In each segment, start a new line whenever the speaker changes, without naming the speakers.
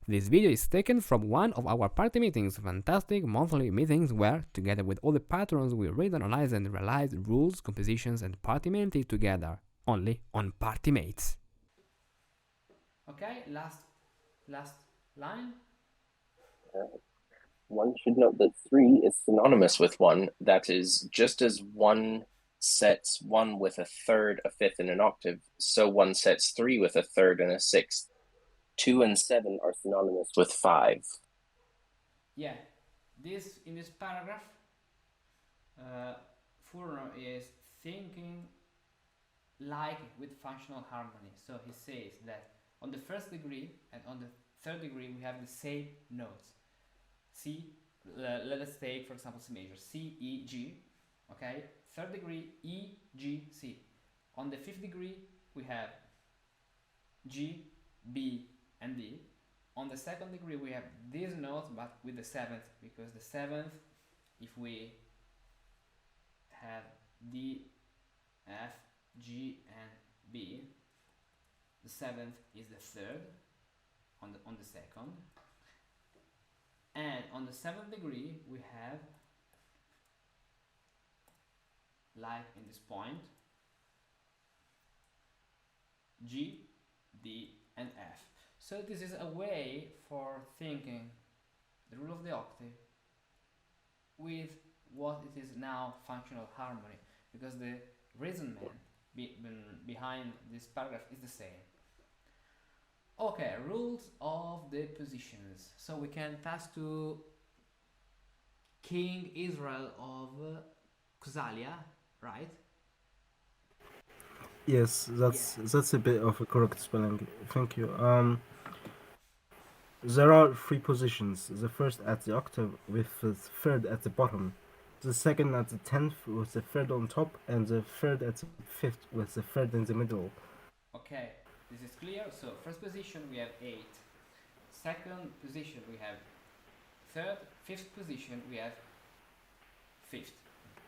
This video is taken from one of our party meetings, fantastic monthly meetings where, together with all the patrons, we read, analyze and realize rules, compositions and Partimenti together, only on PartiMates. Okay, last line.
One should note that 3 is synonymous with 1. That is, just as 1 sets 1 with a third, a fifth, and an octave, so 1 sets 3 with a third and a sixth. 2 and 7 are synonymous with 5.
Yeah, in this paragraph, Furno is thinking like with functional harmony. So he says that on the first degree and on the third degree we have the same notes. C, let us take for example C major, C, E, G, okay? Third degree, E, G, C. On the fifth degree we have G, B, and D. On the second degree we have these notes but with the seventh, because the seventh, if we have D, F, G, and B, the seventh is the third on the second. And on the seventh degree we have, like in this point, G, D, and F. So this is a way for thinking the rule of the octave with what it is now functional harmony, because the reasoning behind this paragraph is the same. Okay, rules of the positions. So we can pass to King Israel of Kousalia, right?
Yes, that's a bit of a correct spelling. Thank you. There are 3 positions. The first at the octave with the third at the bottom, the second at the 10th with the third on top, and the third at the 5th with the third in the middle.
Okay, this is clear. So first position we have 8. Second position we have third. Fifth position we have fifth.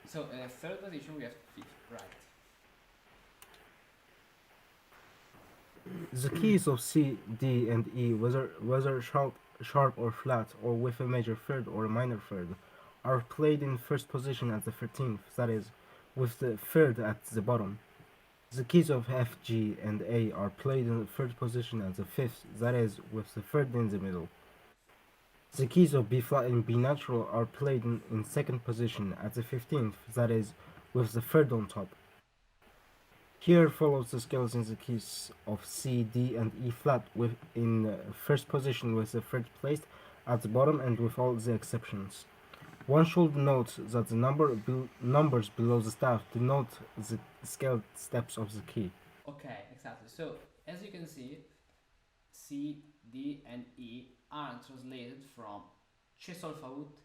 So third position we have fifth, right?
The keys of C, D, and E, whether sharp or flat, or with a major third or a minor third, are played in first position at the 13th, that is, with the third at the bottom. The keys of F, G, and A are played in the third position at the 5th, that is, with the third in the middle. The keys of B flat and B natural are played in second position at the 15th, that is, with the third on top. Here follows the scales in the keys of C, D, and E flat in first position with the third placed at the bottom and with all the exceptions. One should note that the numbers below the staff denote the scaled steps of the key.
Okay, exactly. So as you can see, C, D, and E are translated from Che sol fa ut,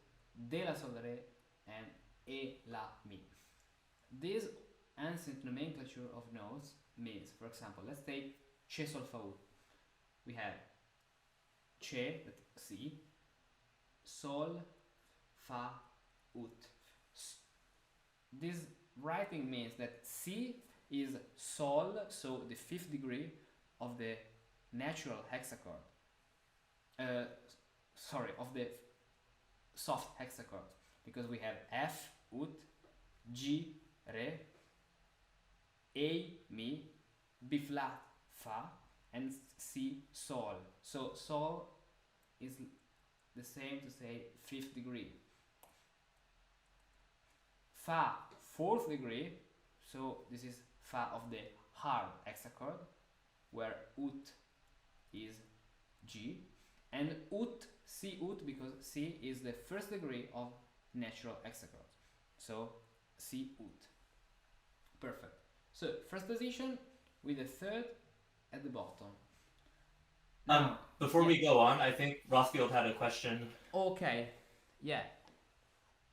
De la sol re, and E la mi. This ancient nomenclature of notes means, for example, let's take Che sol fa ut. We have Che, that's C, Sol, Fa, Ut. This writing means that C is Sol, so the fifth degree of the natural hexachord. Of the soft hexachord, because we have F, Ut, G, Re, A, Mi, B flat, Fa, and C, Sol. So Sol is the same to say fifth degree. Fa, fourth degree, so this is Fa of the hard hexachord, where Ut is G, and Ut, C Ut, because C is the first degree of natural hexachord, so C Ut. Perfect. So first position with the third at the bottom.
Now, before we go on, I think Rothfield had a question.
Okay, yeah.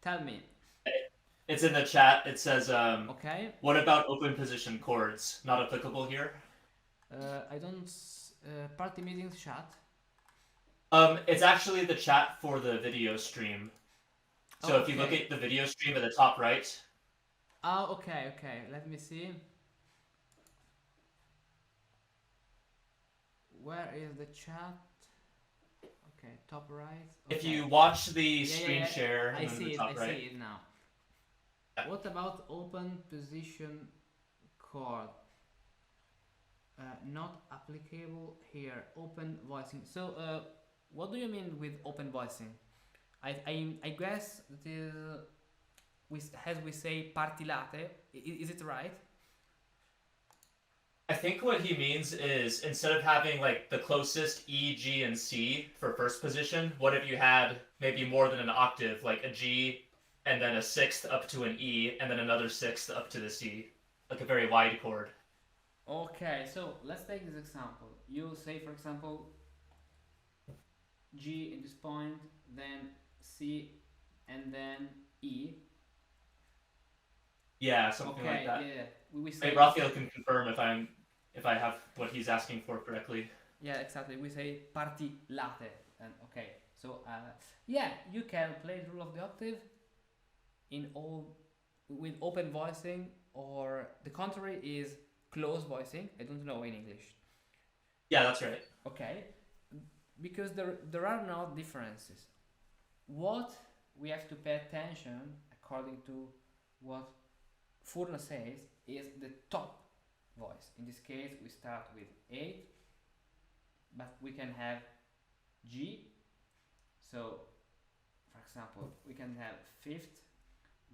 Tell me.
It's in the chat. It says,
okay.
What about open position chords? Not applicable here?
I don't... PartiMeetings chat?
It's actually the chat for the video stream. So if you look at the video stream at the top right.
Oh, okay. Let me see. Where is the chat? top right.
If
Okay.
you watch the screen share,
I
and then
see
the
it.
top
I
right.
see it now. What about open position chord? Not applicable here. Open voicing. So, what do you mean with open voicing? I guess that is as we say partilate. Is it right?
I think what he means is instead of having like the closest E, G, and C for first position, what if you had maybe more than an octave, like a G, and then a sixth up to an E, and then another sixth up to the C, like a very wide chord.
Okay, so let's take this example. You say, for example, G in this point, then C, and then E.
Yeah, something like that.
Yeah. We say.
Maybe Raphael can confirm if I have what he's asking for correctly.
Yeah, exactly. We say partilate, and okay. So yeah, you can play the rule of the octave in all with open voicing, or the contrary is closed voicing. I don't know in English.
Yeah, that's right.
Okay, because there are no differences. What we have to pay attention, according to what Furno says, is the top voice. In this case, we start with 8, but we can have G. So, for example, we can have 5th,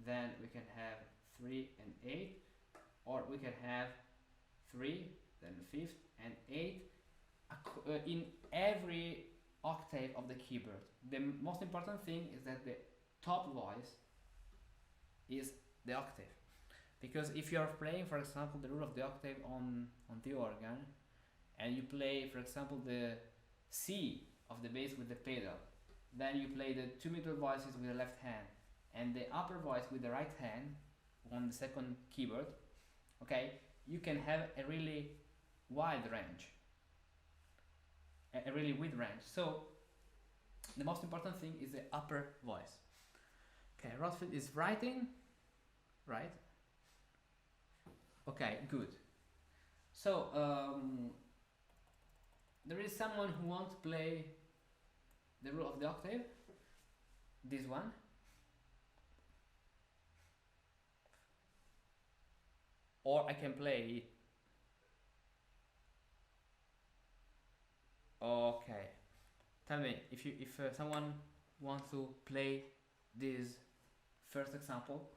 then we can have 3 and 8, or we can have 3, then 5th and 8 in every octave of the keyboard. The most important thing is that the top voice is the octave. Because if you are playing, for example, the rule of the octave on the organ, and you play, for example, the C of the bass with the pedal, then you play the 2 middle voices with the left hand and the upper voice with the right hand on the second keyboard, okay, you can have a really wide range, a really wide range. So the most important thing is the upper voice. Okay, Rothfield is writing, right? Okay, good. So there is someone who wants to play the rule of the octave, this one. Or I can play it. Okay. Tell me if someone wants to play this first example.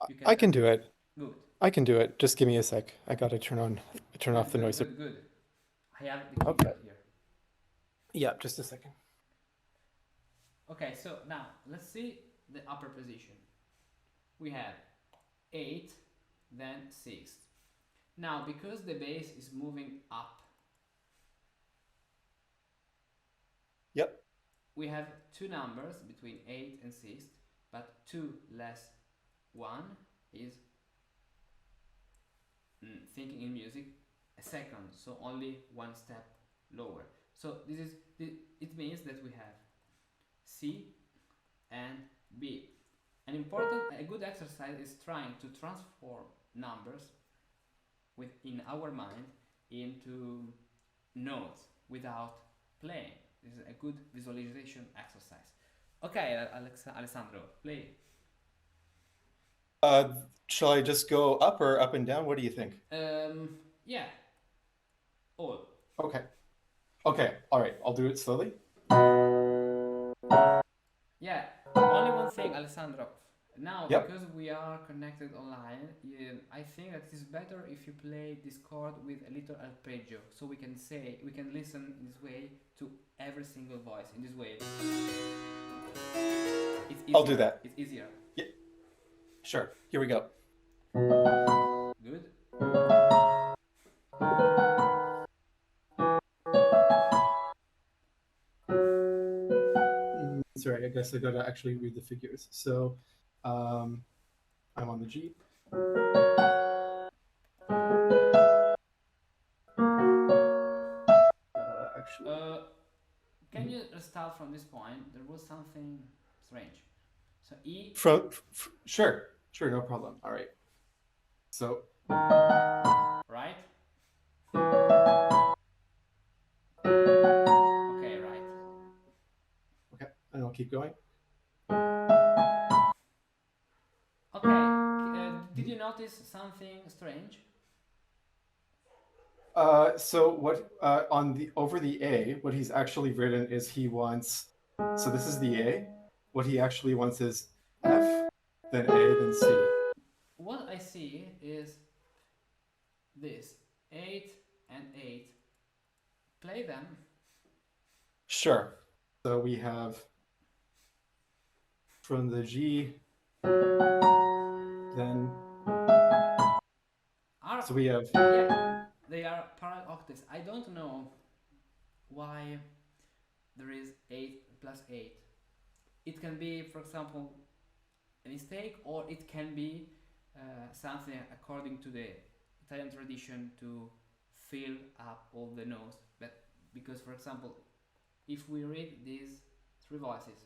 You can
I can do it.
Good.
I can do it. Just give me a sec. I gotta turn off the noise.
Good. I have the keyboard
Okay.
here.
Yeah, just a second.
Okay, so now let's see the upper position. We have 8, then 6. Now, because the bass is moving up,
Yep.
we have two numbers between 8 and 6, but 2 less 1 is, thinking in music, a second, so only one step lower. So it means that we have C and B. A good exercise is trying to transform numbers in our mind into notes without playing. This is a good visualization exercise. Okay, Alessandro, play.
Shall I just go up or up and down? What do you think?
Yeah. All.
Okay. Okay. All right. I'll do it slowly.
Yeah. Only one thing, Alessandro. Now,
Yep.
because we are connected online, I think that it's better if you play this chord with a little arpeggio, so we can listen in this way to every single voice. In this way, it's easier.
I'll do that.
It's easier.
Yeah. Sure. Here we go.
Good.
Sorry, I guess I gotta actually read the figures. So, I'm on the G. Actually.
Can you start from this point? There was something strange. So E.
Sure, no problem. All right. So.
Right. Okay, right.
I'll keep going.
Okay, did you notice something strange?
So what on the over the A, what he's actually written is he wants. So this is the A. What he actually wants is F, then A, then C.
What I see is this 8 and 8. Play them.
Sure. So we have from the G, then so we have
Yeah, they are parallel octaves. I don't know why there is 8 plus 8. It can be, for example, a mistake, or it can be something according to the Italian tradition to fill up all the notes. But because, for example, if we read these three voices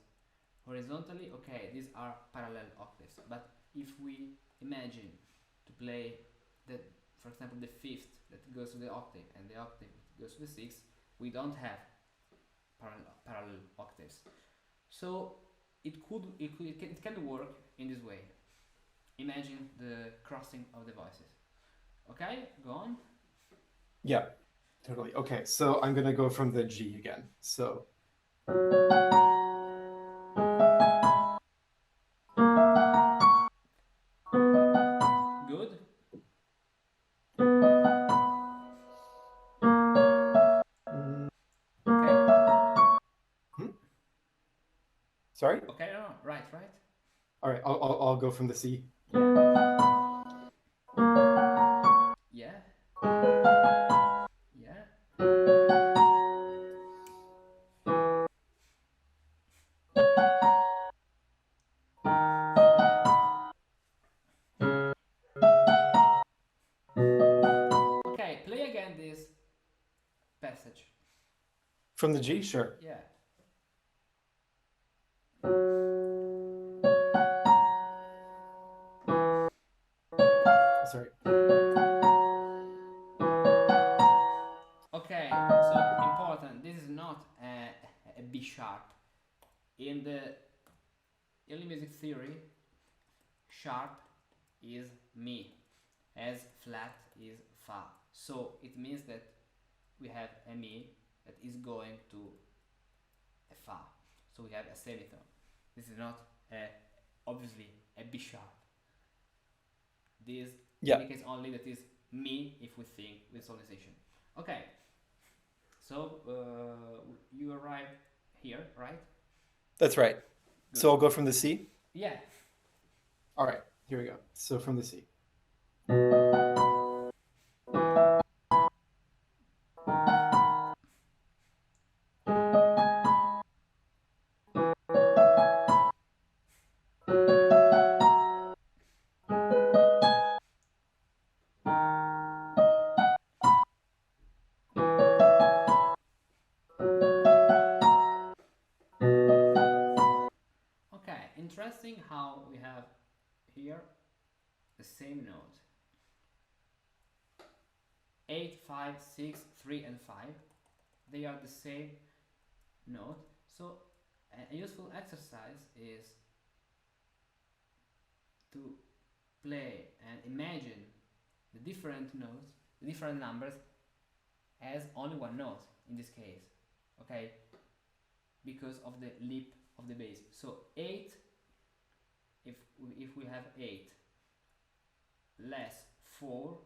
horizontally, okay, these are parallel octaves. But if we imagine to play the, for example, the fifth that goes to the octave and the octave goes to the sixth, we don't have parallel octaves. So it can work in this way. Imagine the crossing of the voices. Okay, go on.
yeah, totally. Okay, so I'm gonna go from the G again. So
Good.
Sorry.
Okay, no, right.
All right, I'll go from the C.
Yeah. Yeah. Okay, play again this passage.
From the G, sure.
Yeah.
Sorry.
Okay, so important. This is not a B sharp. In the early music theory, sharp is mi, as flat is fa. So it means that we have a mi that is going to a fa. So we have a semitone. This is not obviously a B sharp. This indicates only that is mi if we think with solemnization. Okay. So you arrived here, right?
That's right.
Good.
So I'll go from the C.
Yeah.
All right, here we go. So from the C.
Okay, interesting how we have here the same note. 8, 5, 6, 3 and 5. They are the same note. So a useful exercise is to play and imagine the different notes, the different numbers as only one note in this case. Okay? Because of the lip of the bass. So 8, if we have 8 less 4,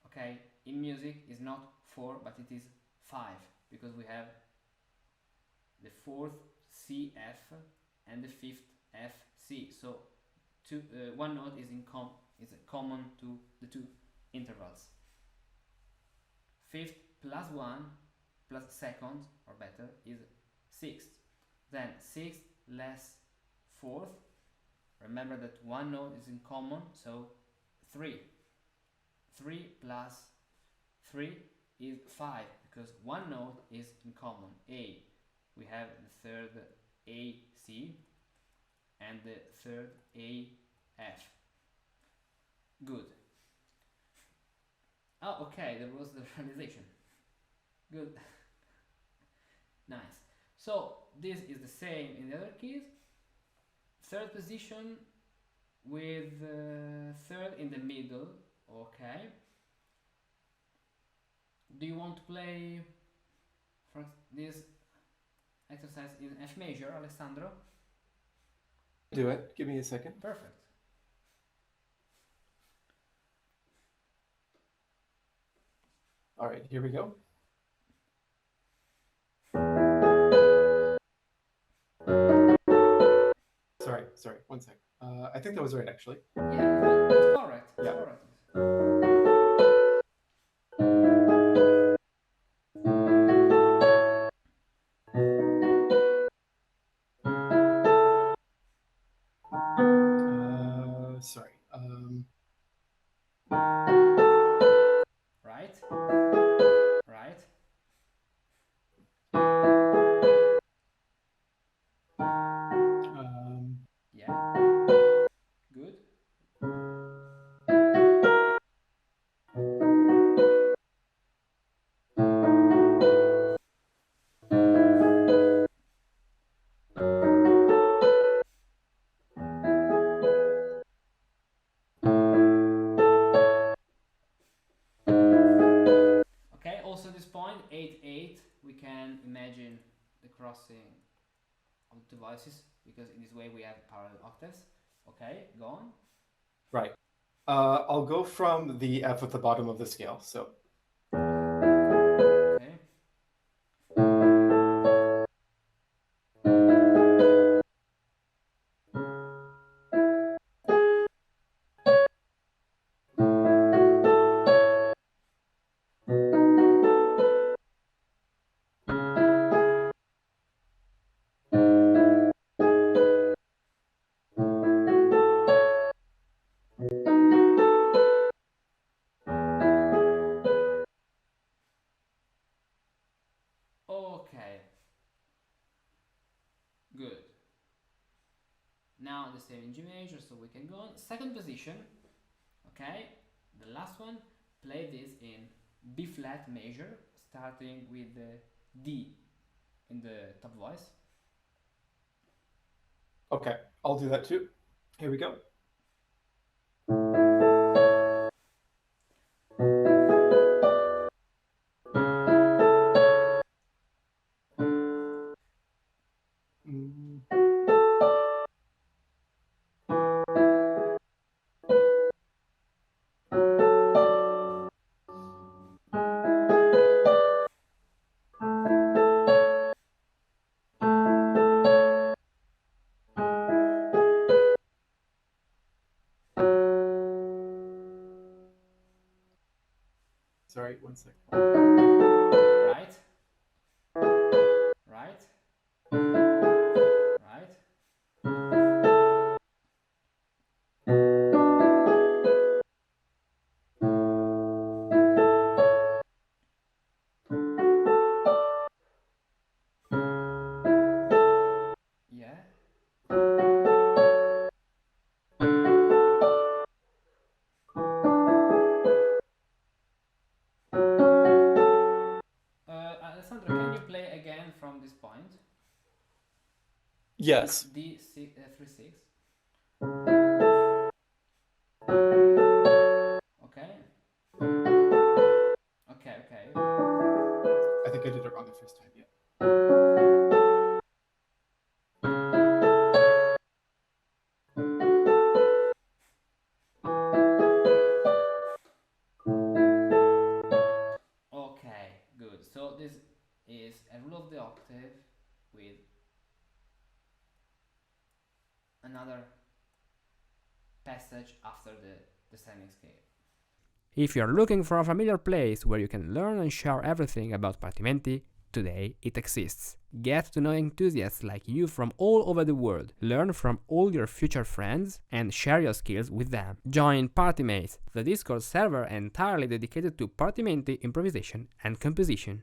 okay, in music is not 4 but it is 5, because we have the fourth C F and the fifth F C. So one note is common to the two intervals. Fifth plus 1 plus second, or better, is sixth. Then sixth less fourth. Remember that one note is in common, so 3. 3 plus 3 is 5, because one note is in common, A. We have the third A, C, and the third A, F. Good. Oh, okay, there was the realization. Good. Nice. So this is the same in the other keys. Third position with third in the middle. Okay. Do you want to play for this exercise in F major, Alessandro?
Do it. Give me a second.
Perfect.
All right, here we go. Sorry, 1 sec. I think that was right, actually.
Yeah, it's correct. It's
Yeah.
correct.
Sorry.
Right? Right? Yeah. Good. Okay, also this point, 8-8, we can imagine the crossing of the two voices, because in this way we have parallel octaves. Okay, go on.
Right. I'll go from the F at the bottom of the scale. So
Okay. Okay. Good. Now the same in G major, so we can go on. Second position. Okay. The last one. Play this in B flat major, starting with the D in the top voice.
okay, I'll do that too. Here we go. Mm. Sorry, 1 sec.
Right? Right? Right? Yeah. Alessandro, can you play again from this point?
Yes.
D 3-6. Okay. Okay, okay.
I think I did it wrong the first time. Yeah.
Okay, good. So this is a rule of the octave with another passage after the descending scale. If you're looking for a familiar place where you can learn and share everything about Partimenti, today it exists. Get to know enthusiasts like you from all over the world, learn from all your future friends, and share your skills with them. Join PartiMates, the Discord server entirely dedicated to Partimenti improvisation and composition.